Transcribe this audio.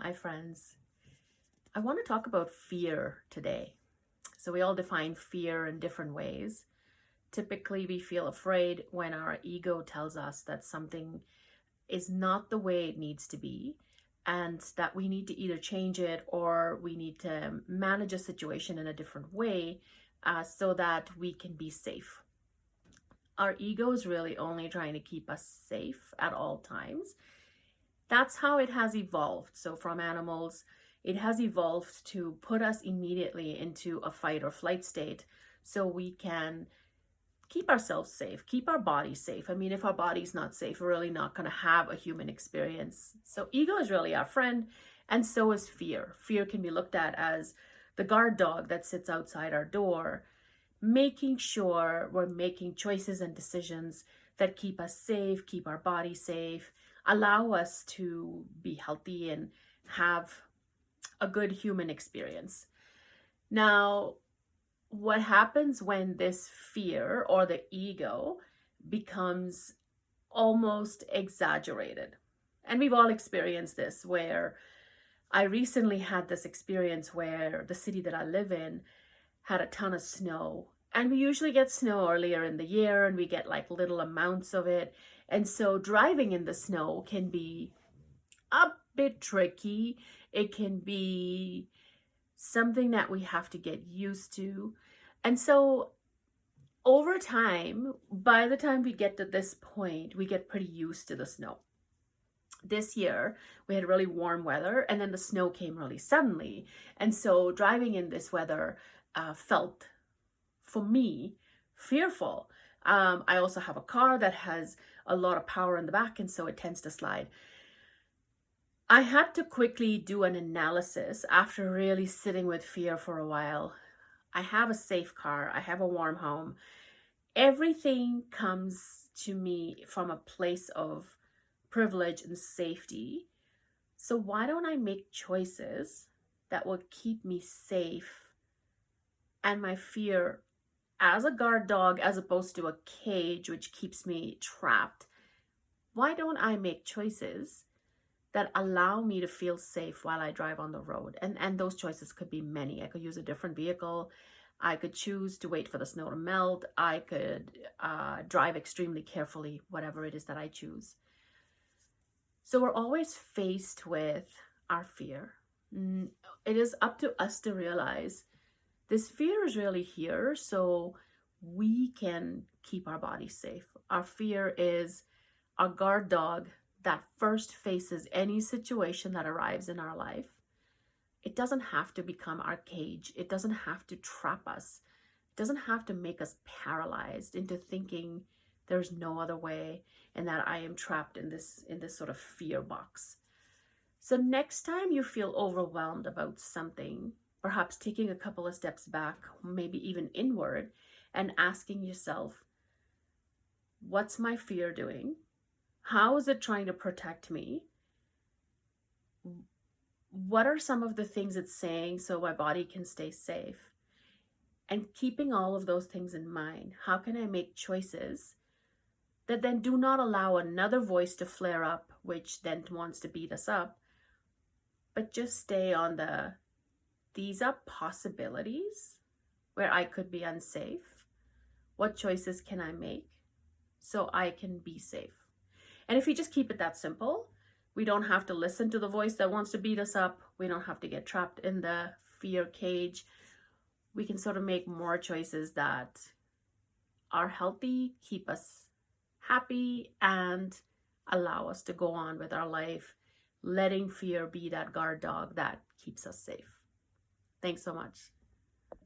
Hi, friends. I want to talk about fear today. So, we all define fear in different ways. Typically, we feel afraid when our ego tells us that something is not the way it needs to be, and that we need to either change it or we need to manage a situation in a different way so that we can be safe. Our ego is really only trying to keep us safe at all times. That's how it has evolved. So from animals, it has evolved to put us immediately into a fight or flight state so we can keep ourselves safe, keep our body safe. I mean, if our body's not safe, we're really not going to have a human experience. So ego is really our friend, and so is fear. Fear can be looked at as the guard dog that sits outside our door, making sure we're making choices and decisions that keep us safe, keep our body safe, allow us to be healthy and have a good human experience. Now, what happens when this fear or the ego becomes almost exaggerated? And we've all experienced this, where I recently had this experience where the city that I live in had a ton of snow. And we usually get snow earlier in the year and we get like little amounts of it. And so driving in the snow can be a bit tricky. It can be something that we have to get used to. And so over time, by the time we get to this point, we get pretty used to the snow. This year, we had really warm weather and then the snow came really suddenly. And so driving in this weather felt, for me, fearful. I also have a car that has a lot of power in the back, and so it tends to slide. I had to quickly do an analysis after really sitting with fear for a while. I have a safe car, I have a warm home. Everything comes to me from a place of privilege and safety. So why don't I make choices that will keep me safe and my fear as a guard dog, as opposed to a cage which keeps me trapped? Why don't I make choices that allow me to feel safe while I drive on the road? And those choices could be many. I could use a different vehicle. I could choose to wait for the snow to melt. I could drive extremely carefully, whatever it is that I choose. So we're always faced with our fear. It is up to us to realize this fear is really here so we can keep our body safe. Our fear is our guard dog that first faces any situation that arrives in our life. It doesn't have to become our cage. It doesn't have to trap us. It doesn't have to make us paralyzed into thinking there's no other way and that I am trapped in this sort of fear box. So next time you feel overwhelmed about something, perhaps taking a couple of steps back, maybe even inward, and asking yourself, what's my fear doing? How is it trying to protect me? What are some of the things it's saying so my body can stay safe? And keeping all of those things in mind, how can I make choices that then do not allow another voice to flare up, which then wants to beat us up, but just stay on these are possibilities where I could be unsafe. What choices can I make so I can be safe? And if you just keep it that simple, we don't have to listen to the voice that wants to beat us up. We don't have to get trapped in the fear cage. We can sort of make more choices that are healthy, keep us happy, and allow us to go on with our life, letting fear be that guard dog that keeps us safe. Thanks so much.